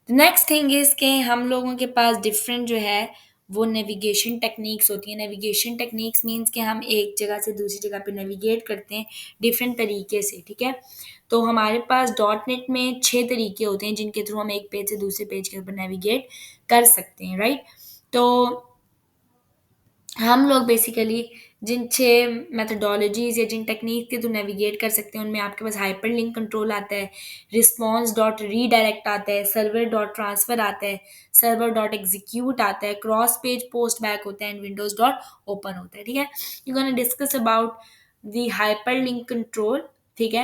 नेक्स्ट थिंग इज के हम लोगों के पास डिफरेंट जो है वो नेविगेशन टेक्निक्स होती हैं। नेविगेशन टेक्निक्स मीन्स कि हम एक जगह से दूसरी जगह पे नेविगेट करते हैं डिफरेंट तरीके से। ठीक है, तो हमारे पास डॉट नेट में 6 तरीके होते हैं जिनके थ्रू हम एक पेज से दूसरे पेज के ऊपर नेविगेट कर सकते हैं, राइट। तो हम लोग बेसिकली जिन 6 मेथडोलॉजीज या जिन टेक्निक के थ्रू नेविगेट कर सकते हैं, उनमें आपके पास हाइपर लिंक कंट्रोल आता है, रिस्पॉन्स डॉट रीडायरेक्ट आता है, सर्वर डॉट ट्रांसफर आता है, सर्वर डॉट एग्जीक्यूट आता है, क्रॉस पेज पोस्ट बैक होता है, एंड विंडोज डॉट ओपन होता है। ठीक है, you gonna discuss about the hyper link control. ठीक है,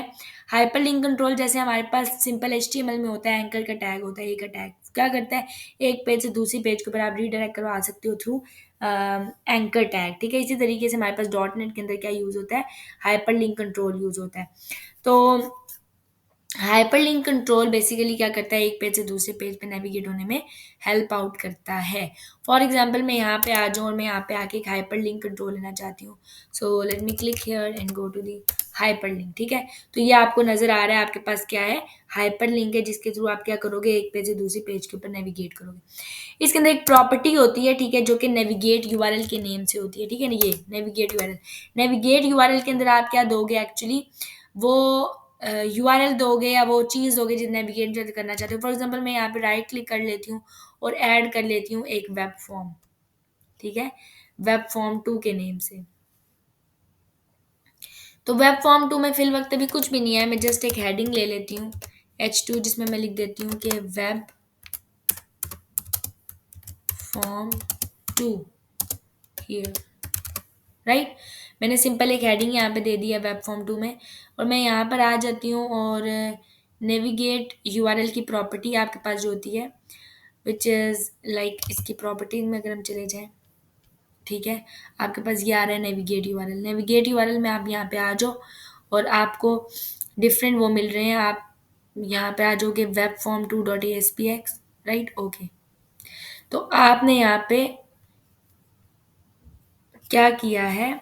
हाइपर लिंक कंट्रोल जैसे हमारे पास सिंपल HTML में होता है, एंकर का टैग होता है, एक टैग क्या करता है, एक पेज से दूसरी पेज के ऊपर आप रीडायरेक्ट करवा सकते हो थ्रू एंकर टैग। ठीक है, इसी तरीके से हमारे पास डॉट नेट के अंदर क्या यूज़ होता है, हाइपर लिंक कंट्रोल यूज़ होता है। तो हाइपर लिंक कंट्रोल बेसिकली क्या करता है, एक पेज से दूसरे पेज पे नेविगेट होने में हेल्प आउट करता है। फॉर एग्जांपल मैं यहाँ पे आ जाऊँ और मैं यहाँ पे आके एक हाइपर लिंक कंट्रोल लेना चाहती हूँ, so let me click here and go to the hyperlink. ठीक है, तो ये आपको नजर आ रहा है आपके पास क्या है, हाइपर लिंक है, जिसके थ्रू आप क्या करोगे, एक पेज से दूसरे पेज के ऊपर नेविगेट करोगे। इसके अंदर एक प्रॉपर्टी होती है, ठीक है, जो कि नेविगेट यूआरएल के नेम से होती है। ठीक है ना, ये नेविगेट यूआरएल, नेविगेट यूआरएल के अंदर आप क्या दोगे एक्चुअली, वो यूआरएल दोगे या वो चीज़ दोगे जिस नेविगेट करना चाहते हो। फॉर एग्जांपल मैं यहाँ पे राइट क्लिक कर लेती हूँ और ऐड कर लेती हूँ एक वेब फॉर्म। ठीक है, वेब फॉर्म 2 के नेम से। तो वेब फॉर्म 2 में फिल वक्त अभी कुछ भी नहीं है, मैं जस्ट एक हेडिंग ले लेती हूँ H2, जिसमें मैं लिख देती हूँ कि वेब फॉर्म 2 हियर, राइट। मैंने सिंपल एक हेडिंग यहाँ पे दे दिया वेब फॉर्म 2 में, और मैं यहाँ पर आ जाती हूँ और नेविगेट यूआरएल की प्रॉपर्टी आपके पास जो होती है, विच इज़ लाइक इसकी प्रॉपर्टीज में अगर हम चले जाएं, ठीक है, आपके पास ये आ रहा है नेविगेट यूआरएल। नेविगेट यूआरएल में आप यहाँ पे आ जाओ और आपको डिफरेंट वो मिल रहे हैं। आप यहाँ पे आ जाओगे web form 2.aspx, right, okay. तो आपने यहाँ पे क्या किया है,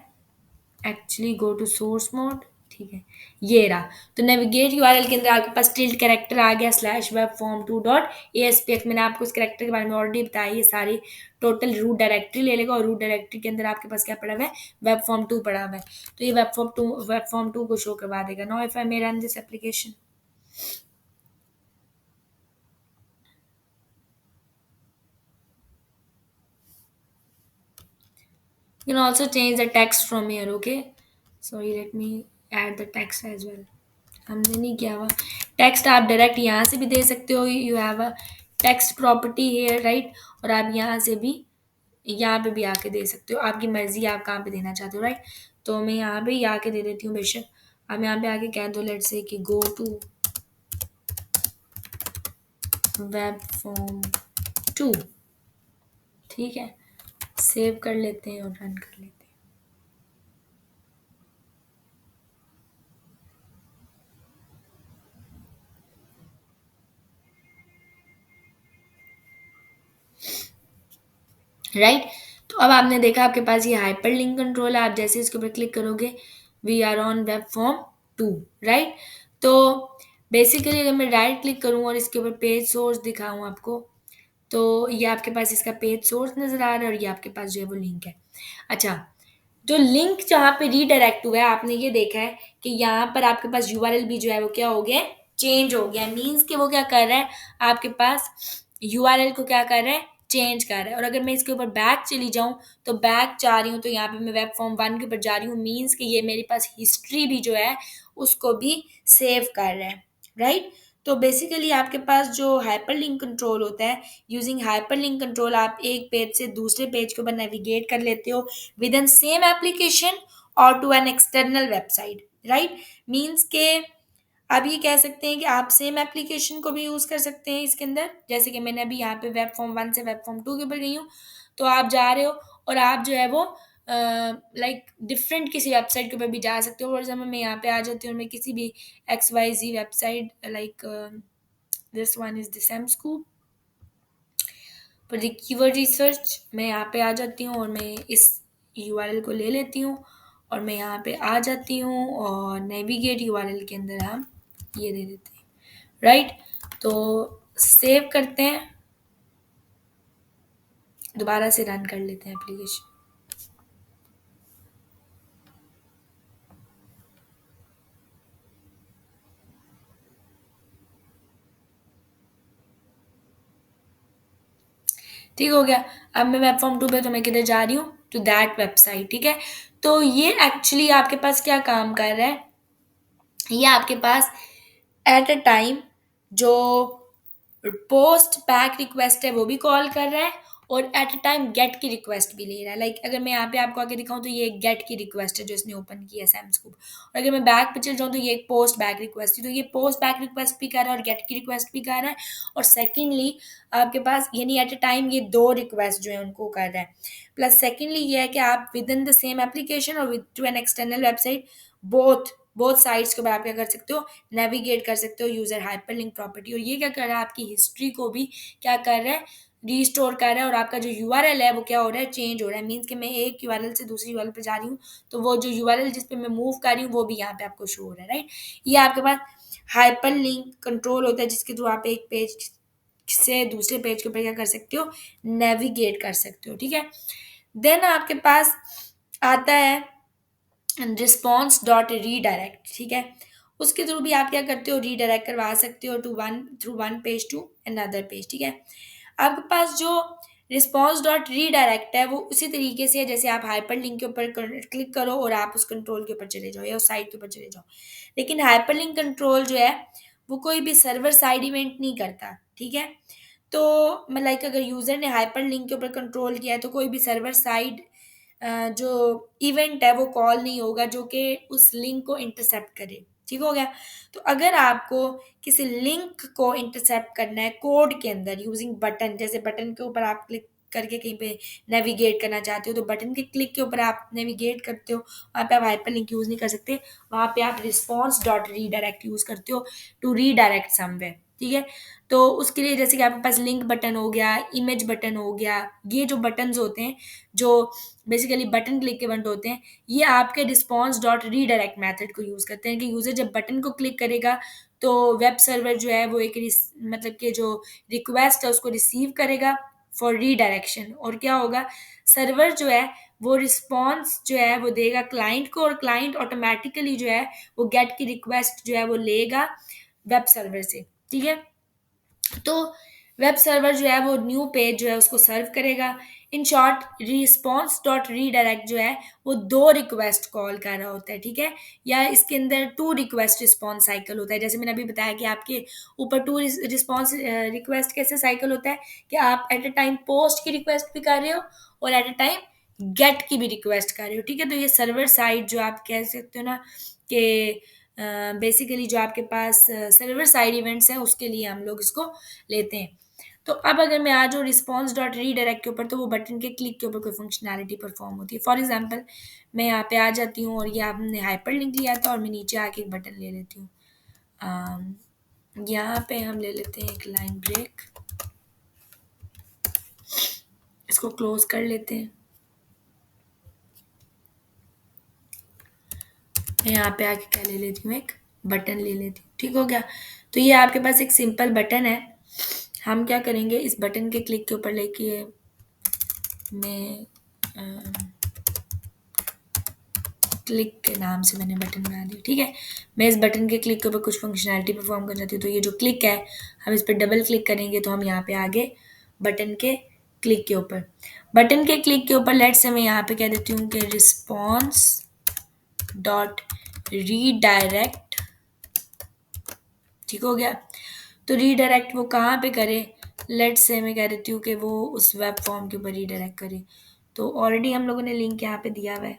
actually go to source mode. ठीक है, ये रहा। तो नेविगेट यूआरएल के अंदर आपके पास टिल्ट कैरेक्टर आ गया स्लैश वेब फॉर्म 2.aspx। मैंने आपको इस कैरेक्टर के बारे में ऑलरेडी बताया, ये सारी टोटल रूट डायरेक्टरी ले लेगा, और रूट डायरेक्टरी के अंदर आपके पास क्या पड़ा हुआ है, वेब फॉर्म 2 पड़ा हुआ है। तो ये वेब फॉर्म 2 को शो करवा देगा। Now if I may run this application, you can also change the text from here, okay, sorry, let me add the text as well। हमने नहीं किया हुआ टेक्स्ट, आप डायरेक्ट यहाँ से भी दे सकते हो, you have a text property here, right. और आप यहाँ से भी यहाँ पे भी आके दे सकते हो, आपकी मर्जी आप कहाँ पे देना चाहते हो, राइट। तो मैं यहाँ पे ही आके दे देती हूँ बेशक। अब यहाँ पे आके कह दो लेट्स से कि गो टू वेब फॉर्म 2। ठीक है, सेव कर लेते हैं और रन कर लेते हैं। राइट, तो अब आपने देखा आपके पास ये हाइपर लिंक कंट्रोल है। आप जैसे इसके ऊपर क्लिक करोगे, we are on web form 2, right. तो बेसिकली अगर मैं राइट क्लिक करूँ और इसके ऊपर पेज सोर्स दिखाऊँ आपको, तो ये आपके पास इसका पेज सोर्स नज़र आ रहा है और ये आपके पास जो है वो लिंक है। अच्छा, जो लिंक जहाँ पे रीडायरेक्ट हुआ है, आपने ये देखा है कि यहाँ पर आपके पास यूआरएल भी जो है वो क्या हो गया है, चेंज हो गया है। मीन्स कि वो क्या कर रहा है, आपके पास यूआरएल को क्या कर रहा है, चेंज कर रहा है। और अगर मैं इसके ऊपर बैक चली जाऊँ, तो बैक जा रही हूँ, तो यहाँ पे मैं वेब फॉर्म 1 के ऊपर जा रही हूँ। मीन्स कि ये मेरे पास हिस्ट्री भी जो है उसको भी सेव कर रहा है, राइट। तो बेसिकली आपके पास जो हाइपरलिंक कंट्रोल होता है, यूजिंग हाइपरलिंक कंट्रोल आप एक पेज से दूसरे पेज के ऊपर नेविगेट कर लेते हो विद इन सेम एप्लीकेशन और to an external website, right. Means के आप ये कह सकते हैं कि आप सेम एप्लीकेशन को भी यूज़ कर सकते हैं इसके अंदर। जैसे कि मैंने अभी यहाँ पे वेब फॉर्म 1 से वेब फॉर्म 2 के ऊपर गई हूँ, तो आप जा रहे हो और आप जो है वो लाइक डिफरेंट किसी वेबसाइट के ऊपर भी जा सकते हो। फॉर एग्जाम्पल मैं यहाँ पे आ जाती हूँ और मैं किसी भी XYZ website like this one is the same scoop for the keyword research, मैं यहाँ पे आ जाती हूँ और मैं इस यूआरएल को ले लेती हूँ और मैं यहाँ पे आ जाती हूँ और नेविगेट यूआरएल के अंदर हम ये दे देते हैं, राइट। तो सेव करते हैं, दोबारा से रन कर लेते हैं एप्लीकेशन। ठीक हो गया। अब मैं वेब फॉर्म 2 पे, तो मैं किधर जा रही हूँ, टू दैट वेबसाइट, ठीक है। तो ये एक्चुअली आपके पास क्या काम कर रहा है, ये आपके पास एट अ टाइम जो पोस्ट बैक रिक्वेस्ट है वो भी कॉल कर रहा है और एट अ टाइम गेट की रिक्वेस्ट भी ले रहा है। लाइक अगर मैं यहाँ पे आपको आगे दिखाऊं, तो ये एक गेट की रिक्वेस्ट है जो इसने ओपन की है सैम स्कूप। और अगर मैं बैक पे चल जाऊँ, तो ये एक पोस्ट बैक रिक्वेस्ट है, तो ये पोस्ट बैक रिक्वेस्ट भी कर रहा है और गेट की रिक्वेस्ट भी कर रहा है। और सेकेंडली आपके पास यानी एट अ टाइम ये दो रिक्वेस्ट जो है उनको कर रहा है। प्लस सेकेंडली ये है कि आप within the same application और with to an external website, both both sides के ऊपर आप क्या कर सकते हो, नेविगेट कर सकते हो यूजर हाइपरलिंक प्रॉपर्टी। और ये क्या कर रहा है, आपकी हिस्ट्री को भी क्या कर रहा है, रीस्टोर कर रहा है। और आपका जो यूआरएल है वो क्या हो रहा है, चेंज हो रहा है। मीन्स कि मैं एक यूआरएल से दूसरी यूआरएल पे जा रही हूँ, तो वो जो यूआरएल जिस पे मैं मूव कर रही हूँ वो भी यहाँ पे आपको शो हो रहा है, राइट। ये आपके पास हाइपर लिंक कंट्रोल होता है, जिसके थ्रू आप एक पेज से दूसरे पेज के ऊपर क्या कर सकते हो, नेविगेट कर सकते हो, ठीक है। देन आपके पास आता है रिस्पॉन्स डॉट रीडायरेक्ट, ठीक है। उसके थ्रू भी आप क्या करते हो, रीडायरेक्ट करवा सकते हो to one through one page to another page, ठीक है। आपके पास जो रिस्पॉन्स डॉट रीडायरेक्ट है वो उसी तरीके से है जैसे आप हाइपर लिंक के ऊपर क्लिक करो और आप उस कंट्रोल के ऊपर चले जाओ या उस साइट के ऊपर चले जाओ। लेकिन हाइपर लिंक कंट्रोल जो है वो कोई भी सर्वर साइड इवेंट नहीं करता, ठीक है। तो मैं लाइक अगर यूज़र ने हाइपर लिंक के ऊपर कंट्रोल किया है, तो कोई भी सर्वर साइड जो इवेंट है वो कॉल नहीं होगा जो कि उस लिंक को इंटरसेप्ट करे, ठीक हो गया। तो अगर आपको किसी लिंक को इंटरसेप्ट करना है कोड के अंदर यूजिंग बटन, जैसे बटन के ऊपर आप क्लिक करके कहीं पे नेविगेट करना चाहते हो, तो बटन के क्लिक के ऊपर आप नेविगेट करते हो, वहाँ पे आप हाइपर लिंक यूज़ नहीं कर सकते, वहाँ पे आप रिस्पॉन्स डॉट रीडायरेक्ट यूज़ करते हो टू रीडायरेक्ट समवेयर, ठीक है। तो उसके लिए जैसे कि आपके पास लिंक बटन हो गया, इमेज बटन हो गया, ये जो बटन्स होते हैं जो बेसिकली बटन क्लिक के इवेंट होते हैं, ये आपके रिस्पॉन्स डॉट रीडायरेक्ट मेथड को यूज़ करते हैं कि यूज़र जब बटन को क्लिक करेगा, तो वेब सर्वर जो है वो एक मतलब कि जो रिक्वेस्ट है उसको रिसीव करेगा फॉर रीडायरेक्शन। और क्या होगा, सर्वर जो है वो रिस्पॉन्स जो है वो देगा क्लाइंट को और क्लाइंट ऑटोमेटिकली जो है वो गेट की रिक्वेस्ट जो है वो लेगा वेब सर्वर से, ठीक है। तो वेब सर्वर जो है वो न्यू पेज जो है उसको सर्व करेगा। In short response dot redirect जो है वो दो रिक्वेस्ट कॉल कर रहा होता है, ठीक है। या इसके अंदर टू रिक्वेस्ट रिस्पॉन्स साइकिल होता है, जैसे मैंने अभी बताया कि आपके ऊपर टू रिस्पॉन्स रिक्वेस्ट कैसे साइकिल होता है कि आप एट अ टाइम पोस्ट की रिक्वेस्ट भी कर रहे हो और एट अ टाइम गेट की भी रिक्वेस्ट कर रहे हो, ठीक है। तो ये सर्वर साइड जो आप कह सकते हो ना कि बेसिकली जो आपके पास सर्वर साइड इवेंट्स हैं उसके लिए हम लोग इसको लेते हैं। तो अब अगर मैं आ जाऊँ रिस्पॉन्स डॉट रीडायरेक्ट के ऊपर, तो वो बटन के क्लिक के ऊपर कोई फंक्शनैलिटी परफॉर्म होती है। फॉर एग्जांपल मैं यहाँ पे आ जाती हूँ और ये आपने हाइपर लिंक लिया था और मैं नीचे आके एक बटन ले लेती हूँ। यहाँ पे हम ले लेते हैं एक लाइन ब्रेक, इसको क्लोज कर लेते हैं। मैं यहाँ पे आके क्या ले लेती हूँ, एक बटन ले लेती हूँ, ठीक हो गया। तो ये आपके पास एक सिंपल बटन है। हम क्या करेंगे, इस बटन के क्लिक के ऊपर लेके मैं क्लिक के नाम से मैंने बटन बना दिया, ठीक है। मैं इस बटन के क्लिक के ऊपर कुछ फंक्शनैलिटी परफॉर्म कर जाती हूँ। तो ये जो क्लिक है, हम इस पर डबल क्लिक करेंगे तो हम यहाँ पे आगे बटन के क्लिक के ऊपर, बटन के क्लिक के ऊपर लेट्स से मैं यहाँ पे कह देती हूँ कि रिस्पॉन्स डॉट रीडायरेक्ट, ठीक हो गया। तो रीडायरेक्ट वो कहाँ पे करे, लेट्स से मैं कह देती हूँ कि वो उस वेब फॉर्म के ऊपर रीडायरेक्ट करे। तो ऑलरेडी हम लोगों ने लिंक यहाँ पे दिया हुआ है।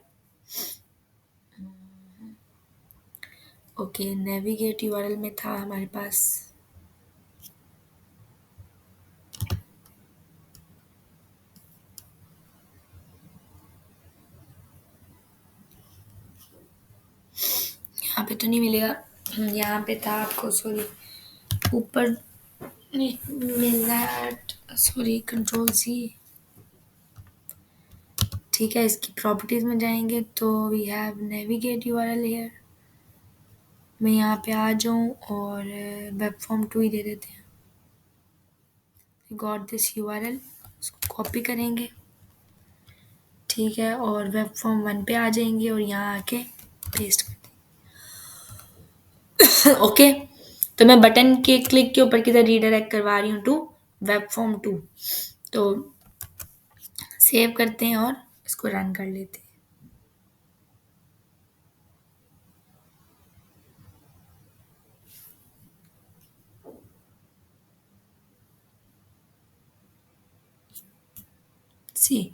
ओके, नेविगेट यूआरएल में था हमारे पास, यहाँ पे तो नहीं मिलेगा, यहाँ पे था आपको, सॉरी ऊपर नहीं मिलना है, सॉरी कंट्रोल सी, ठीक है। इसकी प्रॉपर्टीज में जाएंगे तो we have navigate URL here, मैं यहाँ पे आ जाऊँ और वेब फॉर्म 2 ही दे देते हैं। गॉट दिस यूआरएल, इसको कॉपी करेंगे, ठीक है, और वेब फॉर्म 1 पे आ जाएंगे और यहाँ आके पेस्ट कर देंगे। ओके, तो मैं बटन के क्लिक के ऊपर किधर रीडायरेक्ट करवा रही हूँ टू वेब फॉर्म 2। तो सेव करते हैं और इसको रन कर लेते हैं। सी,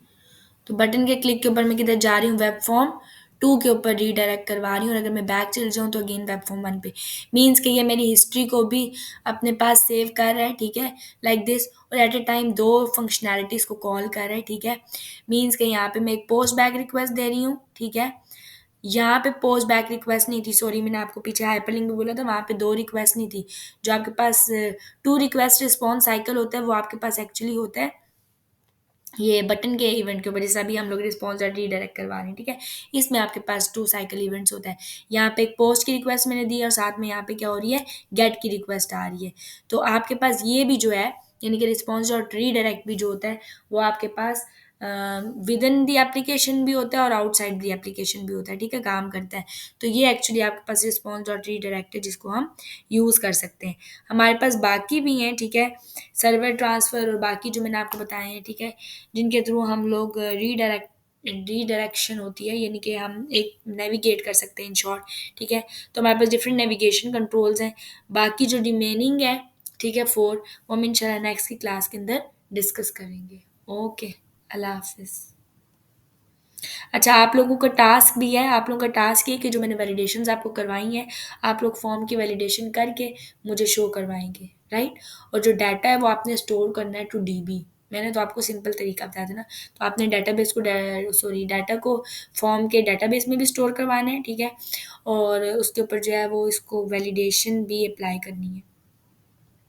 तो बटन के क्लिक के ऊपर मैं किधर जा रही हूँ, वेब फॉर्म 2 के ऊपर रीडायरेक्ट करवा रही हूँ। और अगर मैं बैक चल जाऊँ तो अगेन वेब फॉर्म 1 पे, मीन्स कि ये मेरी हिस्ट्री को भी अपने पास सेव कर रहा है, ठीक है, लाइक दिस। और एट ए टाइम 2 फंक्शनैलिटीज़ को कॉल कर रहा है, ठीक है। मीन्स कि यहाँ पे मैं एक पोस्ट बैक रिक्वेस्ट दे रही हूँ, ठीक है। यहाँ पे पोस्ट बैक रिक्वेस्ट नहीं थी, सॉरी, मैंने आपको पीछे हाइपरलिंक भी बोला था, वहाँ पे 2 रिक्वेस्ट नहीं थी। जो आपके पास 2 रिक्वेस्ट रिस्पॉन्स साइकिल होता है वो आपके पास एक्चुअली होता है ये बटन के इवेंट के ऊपर, जैसे अभी हम लोग रिस्पॉन्स रीडायरेक्ट करवा रहे हैं, ठीक है। इसमें आपके पास 2 साइकिल इवेंट्स होता है। यहाँ पे एक पोस्ट की रिक्वेस्ट मैंने दी और साथ में यहाँ पे क्या हो रही है, गेट की रिक्वेस्ट आ रही है। तो आपके पास ये भी जो है, यानी कि रिस्पॉन्स डॉट रीडायरेक्ट भी जो होता है वो आपके पास विद इन दी एप्लीकेशन भी होता है और आउटसाइड दी एप्लीकेशन भी होता है, ठीक है, काम करता है। तो ये एक्चुअली आपके पास रिस्पॉन्स डॉट रीडायरेक्ट है जिसको हम यूज़ कर सकते हैं। हमारे पास बाकी भी हैं, ठीक है, सर्वर ट्रांसफ़र और बाकी जो मैंने आपको बताए हैं, ठीक है, जिनके थ्रू हम लोग रीडायरेक्शन होती है, यानी कि हम एक नेविगेट कर सकते हैं इन शॉर्ट, ठीक है। तो हमारे पास डिफरेंट नेविगेशन कंट्रोल्स हैं। बाकी जो रिमेनिंग है, ठीक है, 4, वो हम इंशाल्लाह नेक्स्ट की क्लास के अंदर डिस्कस करेंगे। ओके, अल्लाह हाफिज़। अच्छा, आप लोगों का टास्क भी है, आप लोगों का टास्क ये है कि जो मैंने वैलिडेशंस आपको करवाई हैं, आप लोग फॉर्म की वैलिडेशन करके मुझे शो करवाएंगे, राइट। और जो डाटा है वो आपने स्टोर करना है टू डीबी। मैंने तो आपको सिंपल तरीका बताया था ना। तो आपने डाटाबेस को सॉरी डाटा को फॉर्म के डाटाबेस में भी स्टोर करवाना है, ठीक है, और उसके ऊपर जो है वो इसको वैलिडेशन भी अप्लाई करनी है।